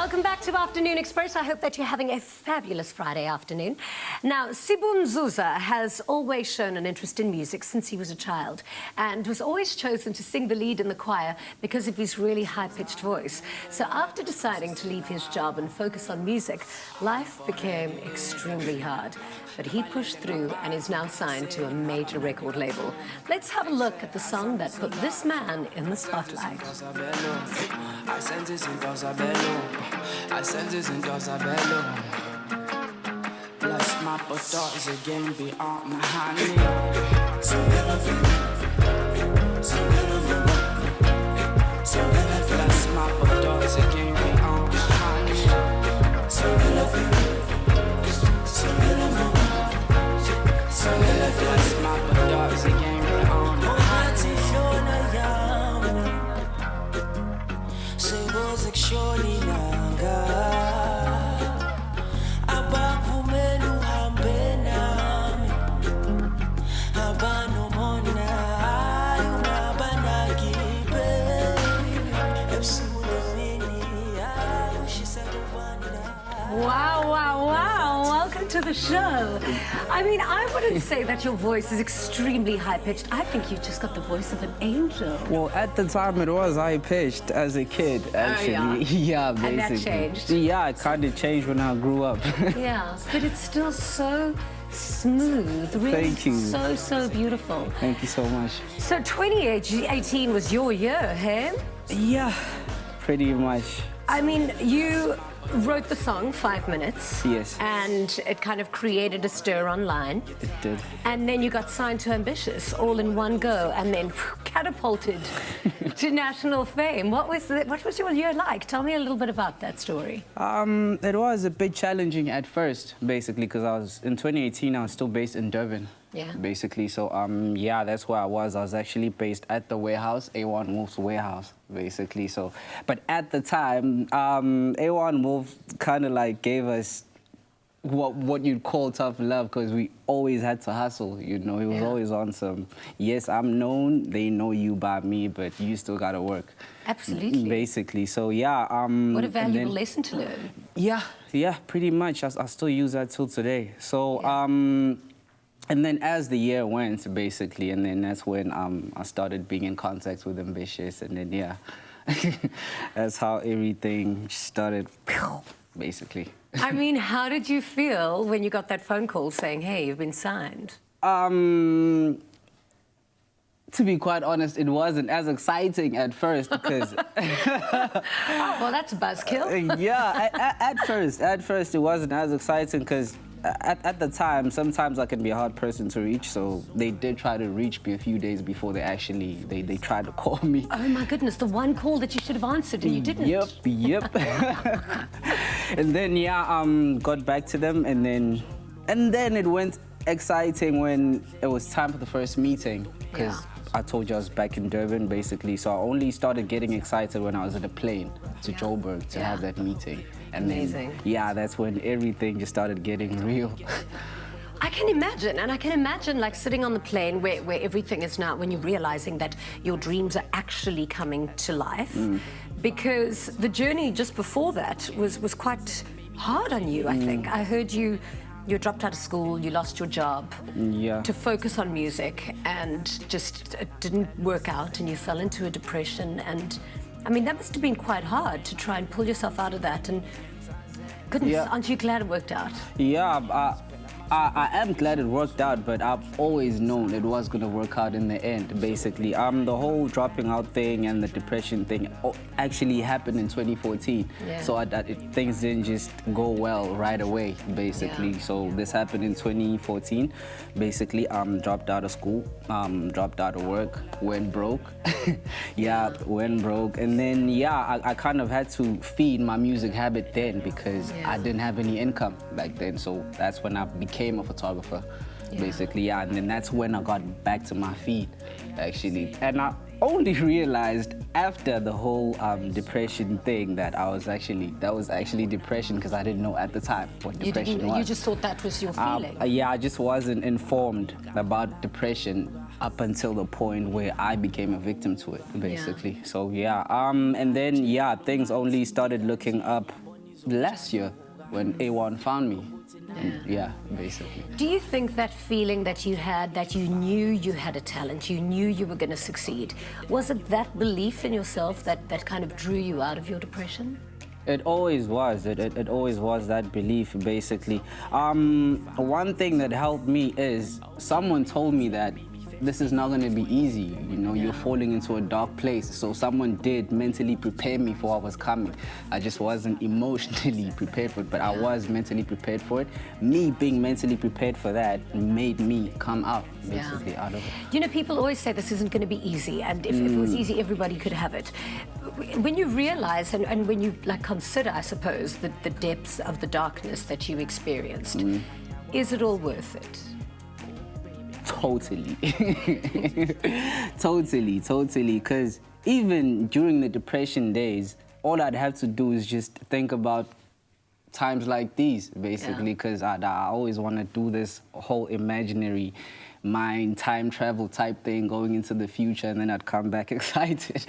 Welcome back to Afternoon Express. I hope that you're having a fabulous Friday afternoon. Now, Sibu Nzuza has always shown an interest in music since he was a child and was always chosen to sing the lead in the choir because of his really high-pitched voice. So after deciding to leave his job and focus on music, life became extremely hard. But he pushed through and is now signed to a major record label. Let's have a look at the song that put this man in the spotlight. Bless my daughters again beyond my hand. Bless my daughters again beyond my hand. Bless my daughters again beyond my hand. Wow, wow, wow. Welcome to the show. I mean, I wouldn't say that your voice is extremely high-pitched. I think you just got the voice of an angel. Well, at the time it was high-pitched as a kid, actually. Oh, yeah, basically. And that changed? Yeah, it kind of changed when I grew up. Yeah, but it's still so smooth. Really. Thank you. So beautiful. Thank you so much. So 2018 was your year, hey? Yeah, pretty much. I mean, you wrote the song 5 Minutes. Yes. And it kind of created a stir online. It did. And then you got signed to Ambitious all in one go and then catapulted to national fame. What was your year like? Tell me a little bit about that story. It was a bit challenging at first, basically, because in 2018, I was still based in Durban. Yeah. Basically, so yeah, that's where I was. I was actually based at the warehouse, A1 Wolf's warehouse, basically. So, but at the time, A1 Wolf kind of like gave us what you'd call tough love, because we always had to hustle, you know. He was always on some, yes, I'm known, they know you by me, but you still gotta work. Absolutely. Basically, so yeah. What a valuable lesson to learn. Yeah, pretty much. I still use that till today. So, and then as the year went, basically, and then that's when I started being in contact with Ambitious, and then, yeah, that's how everything started, basically. I mean, how did you feel when you got that phone call saying, hey, you've been signed? To be quite honest, it wasn't as exciting at first because... Oh, well, that's a buzzkill. Yeah, at first it wasn't as exciting because at the time, sometimes I can be a hard person to reach, so they did try to reach me a few days before they tried to call me. Oh my goodness, the one call that you should have answered and you didn't. Yep. And then, yeah, got back to them, and then it went exciting when it was time for the first meeting, because I told you I was back in Durban, basically, so I only started getting excited when I was in a plane to Joburg to have that meeting. And amazing. Then, yeah, that's when everything just started getting real. I can imagine, and I can imagine like sitting on the plane where everything is now, when you're realizing that your dreams are actually coming to life, because the journey just before that was quite hard on you, I think. I heard you dropped out of school, you lost your job to focus on music, and just it didn't work out, and you fell into a depression. And I mean, that must have been quite hard to try and pull yourself out of that. And goodness, aren't you glad it worked out? Yeah, I am glad it worked out, but I've always known it was going to work out in the end, basically. The whole dropping out thing and the depression thing actually happened in 2014. So things didn't just go well right away, basically. So this happened in 2014. Basically, dropped out of school, dropped out of work, went broke. Went broke. And then, I kind of had to feed my music habit then, because I didn't have any income back then. So that's when I became a photographer, basically, and then that's when I got back to my feet, actually. And I only realized after the whole depression thing that that was actually depression, because I didn't know at the time what depression was. You just thought that was your feeling? Yeah, I just wasn't informed about depression up until the point where I became a victim to it, basically. So and then things only started looking up last year when A1 found me. And yeah, basically. Do you think that feeling that you had, that you knew you had a talent, you knew you were going to succeed, was it that belief in yourself that kind of drew you out of your depression? It always was. It always was that belief, basically. One thing that helped me is someone told me that this is not going to be easy. You know, you're falling into a dark place. So someone did mentally prepare me for what was coming. I just wasn't emotionally prepared for it, but I was mentally prepared for it. Me being mentally prepared for that made me come out, basically, out of it. You know, people always say this isn't going to be easy, and if it was easy, everybody could have it. When you realize and when you consider, I suppose, the depths of the darkness that you experienced, is it all worth it? Totally. Totally. Because even during the depression days, all I'd have to do is just think about times like these, basically, because I always want to do this whole imaginary mind time travel type thing, going into the future, and then I'd come back excited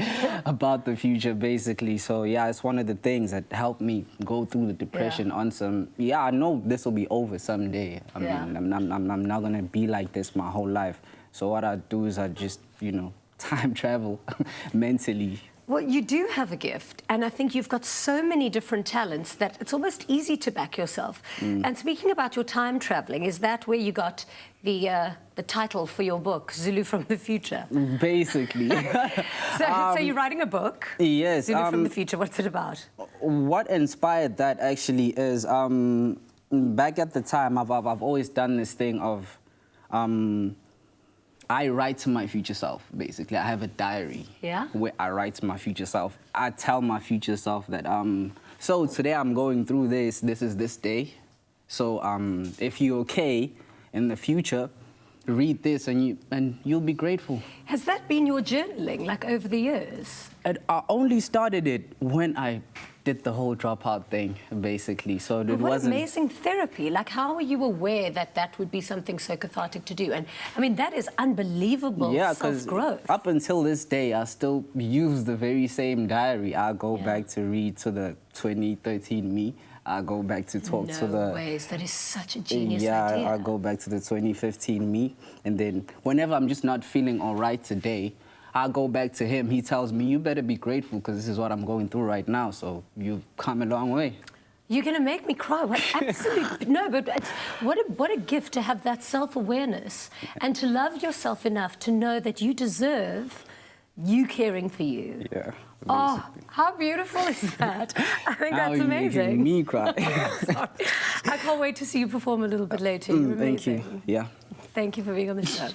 about the future, basically. So yeah, it's one of the things that helped me go through the depression on some, I know this will be over someday. I mean, I'm not gonna be like this my whole life. So what I do is I just, you know, time travel mentally. Well, you do have a gift, and I think you've got so many different talents that it's almost easy to back yourself. And speaking about your time traveling, is that where you got the title for your book, Zulu from the Future? Basically. So you're writing a book? Yes. Zulu from the Future. What's it about? What inspired that actually is back at the time, I've always done this thing of I write to my future self, basically. I have a diary where I write to my future self. I tell my future self that, so today I'm going through this is this day. So if you're okay in the future, read this and you'll be grateful. Has that been your journaling, like over the years? I only started it when I did the whole dropout thing, basically. So it what wasn't... amazing therapy. Like, how were you aware that that would be something so cathartic to do? And, I mean, that is unbelievable self-growth. Up until this day, I still use the very same diary. I go back to read to the 2013 me. I go back to talk to the... No ways. That is such a genius idea. Yeah, I go back to the 2015 me. And then whenever I'm just not feeling all right today, I go back to him. He tells me, you better be grateful because this is what I'm going through right now. So you've come a long way. You're going to make me cry. What absolutely... No, but what a gift to have that self-awareness and to love yourself enough to know that you deserve you caring for you. Yeah. Oh, how beautiful is that? I think that's amazing. Making me cry. Sorry. I can't wait to see you perform a little bit later. You're amazing. Thank you. Yeah. Thank you for being on the show.